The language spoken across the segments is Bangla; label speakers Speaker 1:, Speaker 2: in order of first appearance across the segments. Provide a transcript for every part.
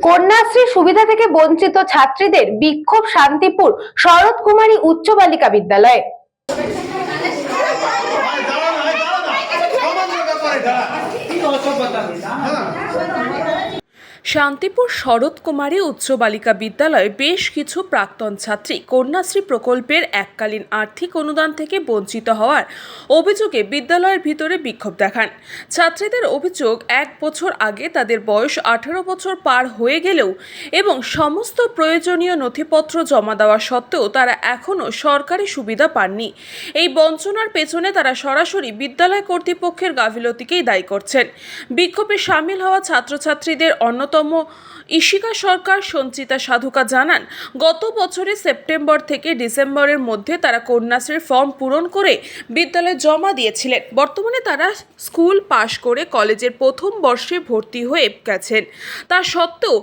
Speaker 1: কন্যাশ্রী সুবিধা থেকে বঞ্চিত ছাত্রীদের বিক্ষোভ শান্তিপুর শরৎ কুমারী উচ্চ বালিকা বিদ্যালয়ে।
Speaker 2: শান্তিপুর শরৎ কুমারী উচ্চ বালিকা বিদ্যালয়ে বেশ কিছু প্রাক্তন ছাত্রী কন্যাশ্রী প্রকল্পের এককালীন আর্থিক অনুদান থেকে বঞ্চিত হওয়ার অভিযোগে বিদ্যালয়ের ভিতরে বিক্ষোভ দেখান। ছাত্রীদের অভিযোগ, 1 বছর আগে তাদের বয়স 18 বছর পার হয়ে গেলেও এবং সমস্ত প্রয়োজনীয় নথিপত্র জমা দেওয়া সত্ত্বেও তারা এখনও সরকারি সুবিধা পাননি। এই বঞ্চনার পেছনে তারা সরাসরি বিদ্যালয় কর্তৃপক্ষের গাফিলতিকেই দায়ী করছেন। বিক্ষোভে সামিল হওয়া ছাত্রছাত্রীদের অন্যতম ইশিকা সরকার সঞ্চিতা সাধুকা জানান, গত বছরের সেপ্টেম্বর থেকে ডিসেম্বরের মধ্যে তারা কন্যাশ্রীর ফর্ম পূরণ করে বিদ্যালয়ে জমা দিয়েছিলেন। বর্তমানে তারা স্কুল পাশ করে কলেজের প্রথম বর্ষে ভর্তি হয়ে গেছেন। তা সত্ত্বেও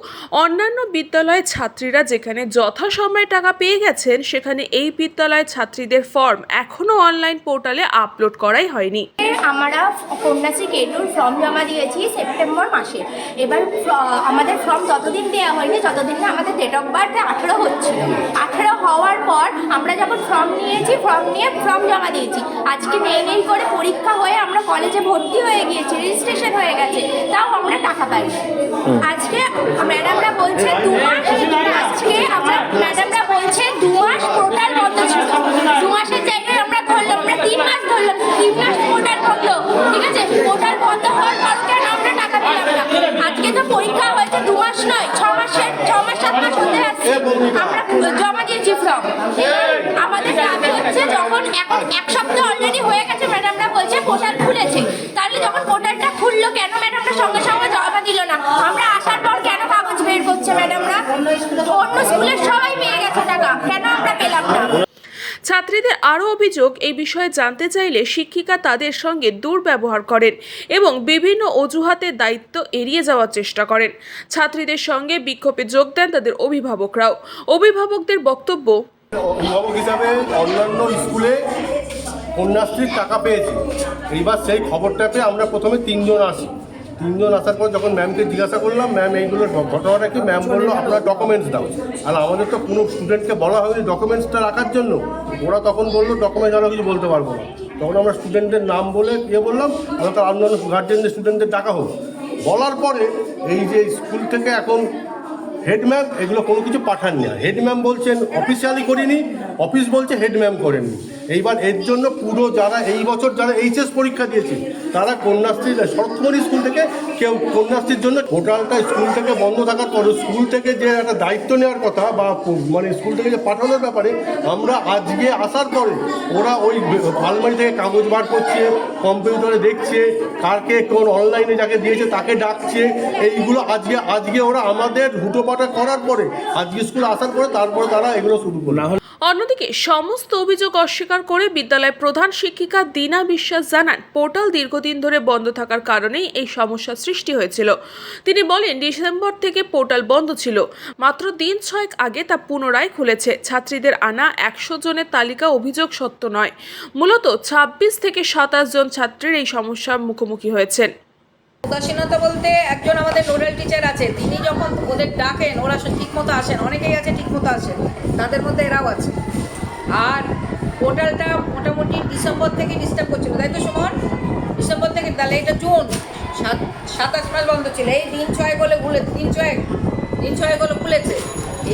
Speaker 2: অন্যান্য বিদ্যালয়ের ছাত্রীরা যেখানে যথাসময়ে টাকা পেয়ে গেছেন, সেখানে এই বিদ্যালয়ের ছাত্রীদের ফর্ম এখনও অনলাইন পোর্টালে আপলোড করাই হয়নি।
Speaker 3: আমরা কন্যাশ্রী কেটুর ফর্ম জমা দিয়েছি সেপ্টেম্বর মাসে। এবার আমাদের ফর্ম ততদিন দেওয়া হয়নি যতদিন না আমাদের ডেট অফ বার্থে 18 হচ্ছিল। 18 হওয়ার পর আমরা যখন ফর্ম নিয়েছি, ফর্ম নিয়ে ফর্ম জমা দিয়েছি। আজকে নেই করে পরীক্ষা হয়ে আমরা কলেজে ভর্তি হয়ে গিয়েছি, রেজিস্ট্রেশন হয়ে গেছে, তাও আমরা টাকা পাই। আজকে ম্যাডামরা বলছে 2 মাস, আজকে আমরা ম্যাডামরা বলছে 2 মাস পোর্টাল বন্ধ ছিল। 2 মাসের জায়গায় আমরা ধরলাম, আমরা 3 মাস ধরলাম, 3 মাস পোর্টাল বন্ধ। ঠিক আছে, পোর্টাল বন্ধ হওয়ার পর কেন আমরা টাকা পেলাম না? আজকে তো পরীক্ষা হয়েছে 2 মাস নয়, 6 মাস 7 মাস হতে আসছে, আমরা জমা দিয়েছি ফর্ম। আমাদের দাবি হচ্ছে যখন এখন 1 সপ্তাহ অলরেডি হয়ে গেছে, ম্যাডামরা বলছে পোর্টাল খুলেছে, তাহলে যখন পোর্টালটা খুললো কেন ম্যাডামরা সঙ্গে সঙ্গে জমা দিল না? আমরা আসার পর কেন কাগজ বের করছে ম্যাডামরা? অন্য স্কুলের সবাই পেয়ে গেছে টাকা, কেন আমরা পেলাম না?
Speaker 2: ছাত্রীদের আরও অভিযোগ, এই বিষয়ে জানতে চাইলে শিক্ষিকা তাদের সঙ্গে দুর্ব্যবহার করেন এবং বিভিন্ন অজুহাতে দায়িত্ব এড়িয়ে যাওয়ার চেষ্টা করেন। ছাত্রীদের সঙ্গে বিক্ষোভে যোগ দেন তাদের অভিভাবকরাও। অভিভাবকদের বক্তব্য,
Speaker 4: অভিভাবক হিসাবে অন্যান্য স্কুলে কন্যাশ্রীর টাকা পেয়েছি। এইবার সেই খবরটা পেয়ে আমরা প্রথমে 3 জন আসি। 3 জন আসার পর যখন ম্যামকে জিজ্ঞাসা করলাম, ম্যাম এইগুলোর ঘটনাটা কি, ম্যাম বললো আপনার ডকুমেন্টস দাও। আর আমাদের তো কোনো স্টুডেন্টকে বলা হয়নি ডকুমেন্টসটা রাখার জন্য। ওরা তখন বললো ডকুমেন্টস আমরা কিছু বলতে পারবো না। তখন আমরা স্টুডেন্টদের নাম বলে বললাম আমরা তো অন্যান্য গার্জেনদের স্টুডেন্টদের ডাকা হোক। বলার পরে এই যে স্কুল থেকে এখন হেড ম্যাম এগুলো কোনো কিছু পাঠাননি। হেড ম্যাম বলছেন অফিসিয়ালি করিনি, অফিস বলছে হেড ম্যাম করেননি। এইবার এর জন্য পুরো যারা এই বছর যারা এইচএস পরীক্ষা দিয়েছে তারা কন্যাশ্রী শরৎ কুমারী স্কুল থেকে কেউ কন্যাশ্রীর জন্য পোর্টালটা স্কুল থেকে বন্ধ থাকার পর স্কুল থেকে যে একটা দায়িত্ব নেওয়ার কথা বা মানে স্কুল থেকে যে পাঠানোর ব্যাপারে আমরা আজকে আসার পরে ওরা ওই আলমারি থেকে কাগজ বার করছে, কম্পিউটারে দেখছে, কারকে কোন অনলাইনে যাকে দিয়েছে তাকে ডাকছে। এইগুলো আজকে ওরা আমাদের হুটোপাটা করার পরে আজকে স্কুল আসার পরে তারপরে তারা এগুলো শুরু করলো।
Speaker 2: অন্যদিকে সমস্ত অভিযোগ অস্বীকার করে বিদ্যালয়ের প্রধান শিক্ষিকা দীনা বিশ্বাস জানান, পোর্টাল দীর্ঘদিন ধরে বন্ধ থাকার কারণেই এই সমস্যার সৃষ্টি হয়েছিল। তিনি বলেন, ডিসেম্বর থেকে পোর্টাল বন্ধ ছিল, মাত্র দিন 6 আগে তা পুনরায় খুলেছে। ছাত্রীদের আনা 100 জনের তালিকা অভিযোগ সত্য নয়। মূলত 26 থেকে 27 জন ছাত্রীর এই সমস্যার মুখোমুখি হয়েছেন।
Speaker 5: উদাসীনতা বলতে একজন আমাদের নোডাল টিচার আছে, তিনি যখন ওদের ডাকেন ওরা ঠিকমতো আসেন, অনেকেই আছে ঠিকমতো আসেন, তাদের মধ্যে এরাও আছে। আর পোর্টালটা মোটামুটি ডিসেম্বর থেকে ডিস্টার্ব করছিল, তাই তো সুমন? ডিসেম্বর থেকে, তাহলে এটা জুন 27 মাস বন্ধ ছিল। এই দিন 6 বলে খুলেছে।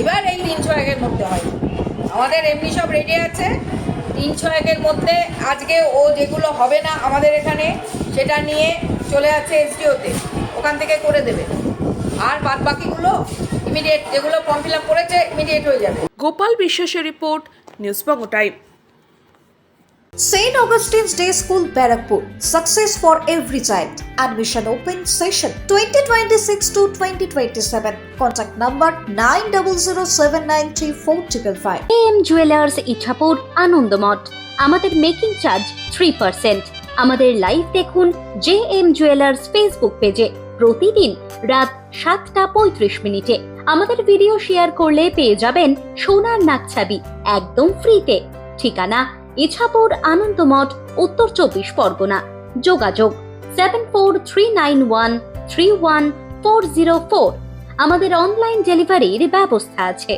Speaker 5: এবার এই দিন 6 মধ্যে হয় আমাদের এমনি সব রেডি আছে। 3-6 মধ্যে আজকে ও যেগুলো হবে না আমাদের এখানে সেটা নিয়ে চলে আছে এসডিওতে, ওখান থেকে করে দেবে। আর বাদ বাকিগুলো ইমিডিয়েট, যেগুলো ফর্ম ফিল আপ করেছে ইমিডিয়েট হয়ে যাবে।
Speaker 2: গোপাল বিশ্বাসের report, news Banga time.
Speaker 6: St. Augustine's Day School, Barrackpur. Success for every child. Admission open session 2026 to 2027. Contact number 9007934555.
Speaker 7: AM Jewelers Ichhapur Anandamath. আমাদের মেকিং চার্জ 3%। আমাদের লাইভ দেখুন JM Jewelers ফেসবুক পেজে প্রতিদিন রাত 7:35 আমাদের ভিডিও শেয়ার করলে পেয়ে যাবেন সোনার নাকছাবি একদম ফ্রিতে। ঠিকানা ইছাপুর আনন্দমঠ, উত্তর 24 পরগনা। যোগাযোগ 7439131404। আমাদের অনলাইন ডেলিভারির ব্যবস্থা আছে।